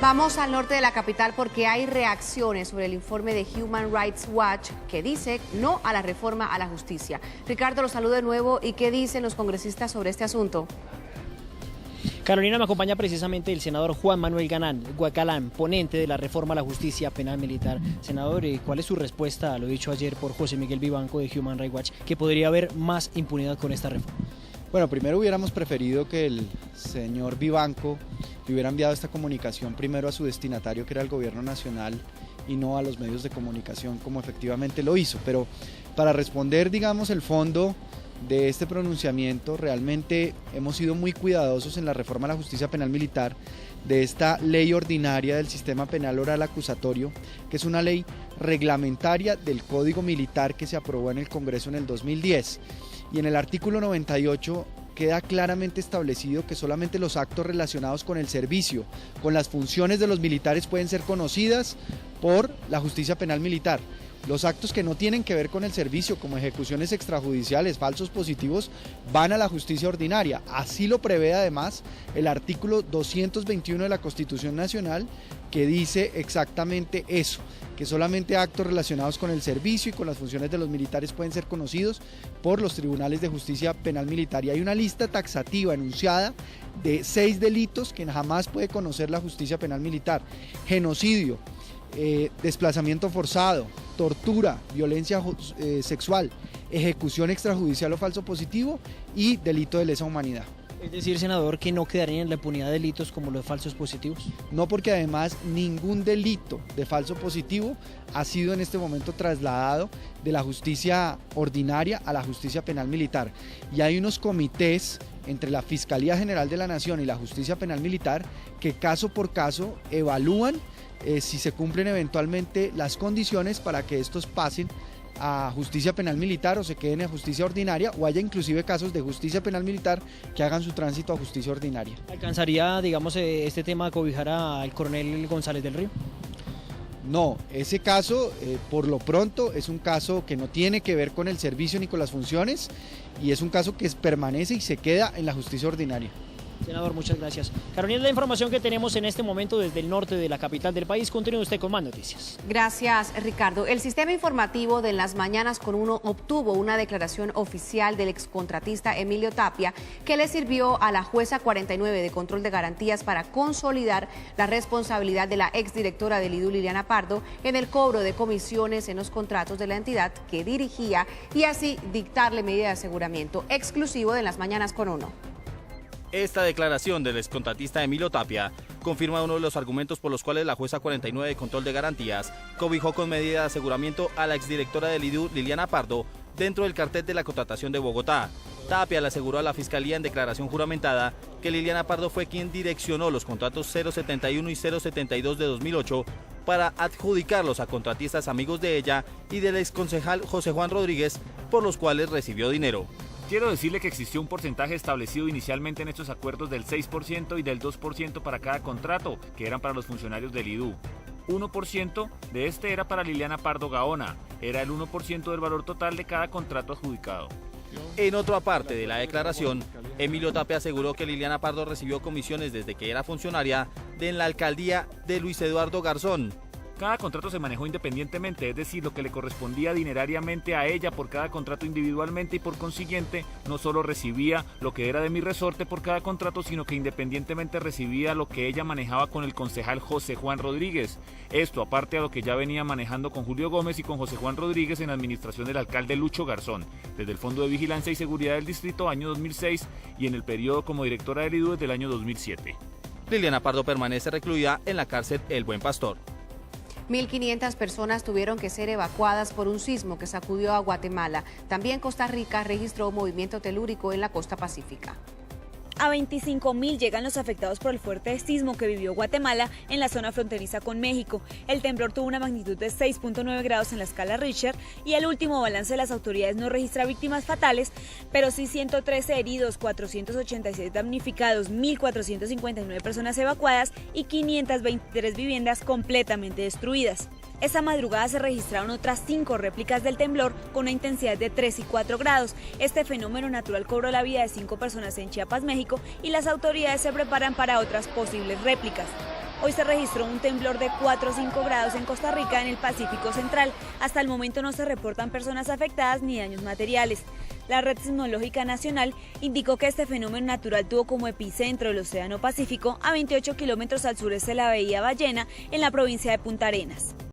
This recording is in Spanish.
Vamos al norte de la capital porque hay reacciones sobre el informe de Human Rights Watch que dice no a la reforma a la justicia. Ricardo, los saludo de nuevo. ¿Y qué dicen los congresistas sobre este asunto? Carolina, me acompaña precisamente el senador Juan Manuel Galán, ponente de la reforma a la justicia penal militar. Senador, ¿cuál es su respuesta a lo dicho ayer por José Miguel Vivanco de Human Rights Watch, que podría haber más impunidad con esta reforma? Bueno, primero hubiéramos preferido que el señor Vivanco le hubiera enviado esta comunicación primero a su destinatario, que era el gobierno nacional, y no a los medios de comunicación como efectivamente lo hizo. Pero para responder, digamos, el fondo de este pronunciamiento, realmente hemos sido muy cuidadosos en la reforma a la justicia penal militar de esta ley ordinaria del sistema penal oral acusatorio, que es una ley reglamentaria del Código Militar que se aprobó en el Congreso en el 2010. Y en el artículo 98 queda claramente establecido que solamente los actos relacionados con el servicio, con las funciones de los militares, pueden ser conocidas por la justicia penal militar. Los actos que no tienen que ver con el servicio, como ejecuciones extrajudiciales, falsos positivos, van a la justicia ordinaria. Así lo prevé además el artículo 221 de la Constitución Nacional, que dice exactamente eso, que solamente actos relacionados con el servicio y con las funciones de los militares pueden ser conocidos por los tribunales de justicia penal militar. Y hay una lista taxativa enunciada de 6 delitos que jamás puede conocer la justicia penal militar: genocidio, desplazamiento forzado, tortura, violencia sexual, ejecución extrajudicial o falso positivo y delito de lesa humanidad. Es decir, senador, que no quedarían en la impunidad delitos como los falsos positivos. No, porque además ningún delito de falso positivo ha sido en este momento trasladado de la justicia ordinaria a la justicia penal militar. Y hay unos comités entre la Fiscalía General de la Nación y la Justicia Penal Militar que caso por caso evalúan si se cumplen eventualmente las condiciones para que estos pasen a justicia penal militar o se queden en justicia ordinaria, o haya inclusive casos de justicia penal militar que hagan su tránsito a justicia ordinaria. ¿Alcanzaría, digamos, este tema a cobijar al coronel González del Río? No, ese caso por lo pronto es un caso que no tiene que ver con el servicio ni con las funciones, y es un caso que permanece y se queda en la justicia ordinaria. Senador, muchas gracias. Carolina, la información que tenemos en este momento desde el norte de la capital del país. Continúe usted con más noticias. Gracias, Ricardo. El sistema informativo de Las Mañanas con Uno obtuvo una declaración oficial del excontratista Emilio Tapia, que le sirvió a la jueza 49 de control de garantías para consolidar la responsabilidad de la exdirectora del IDU, Liliana Pardo, en el cobro de comisiones en los contratos de la entidad que dirigía y así dictarle medida de aseguramiento exclusivo de Las Mañanas con Uno. Esta declaración del excontratista Emilio Tapia confirma uno de los argumentos por los cuales la jueza 49 de control de garantías cobijó con medida de aseguramiento a la exdirectora del IDU, Liliana Pardo, dentro del cartel de la contratación de Bogotá. Tapia le aseguró a la Fiscalía en declaración juramentada que Liliana Pardo fue quien direccionó los contratos 071 y 072 de 2008 para adjudicarlos a contratistas amigos de ella y del exconcejal José Juan Rodríguez, por los cuales recibió dinero. Quiero decirle que existió un porcentaje establecido inicialmente en estos acuerdos del 6% y del 2% para cada contrato, que eran para los funcionarios del IDU. 1% de este era para Liliana Pardo Gaona, era el 1% del valor total de cada contrato adjudicado. En otra parte de la declaración, Emilio Tapia aseguró que Liliana Pardo recibió comisiones desde que era funcionaria en la alcaldía de Luis Eduardo Garzón. Cada contrato se manejó independientemente, es decir, lo que le correspondía dinerariamente a ella por cada contrato individualmente, y por consiguiente no solo recibía lo que era de mi resorte por cada contrato, sino que independientemente recibía lo que ella manejaba con el concejal José Juan Rodríguez. Esto aparte a lo que ya venía manejando con Julio Gómez y con José Juan Rodríguez en la administración del alcalde Lucho Garzón, desde el Fondo de Vigilancia y Seguridad del Distrito año 2006 y en el periodo como directora del IDU desde el año 2007. Liliana Pardo permanece recluida en la cárcel El Buen Pastor. 1.500 personas tuvieron que ser evacuadas por un sismo que sacudió a Guatemala. También Costa Rica registró movimiento telúrico en la costa pacífica. A 25.000 llegan los afectados por el fuerte sismo que vivió Guatemala en la zona fronteriza con México. El temblor tuvo una magnitud de 6.9 grados en la escala Richter y el último balance de las autoridades no registra víctimas fatales, pero sí 113 heridos, 486 damnificados, 1.459 personas evacuadas y 523 viviendas completamente destruidas. Esa madrugada se registraron otras 5 réplicas del temblor con una intensidad de 3 y 4 grados. Este fenómeno natural cobró la vida de 5 personas en Chiapas, México, y las autoridades se preparan para otras posibles réplicas. Hoy se registró un temblor de 4 o 5 grados en Costa Rica, en el Pacífico Central. Hasta el momento no se reportan personas afectadas ni daños materiales. La Red Sismológica Nacional indicó que este fenómeno natural tuvo como epicentro el Océano Pacífico a 28 kilómetros al sureste de la bahía Ballena, en la provincia de Punta Arenas.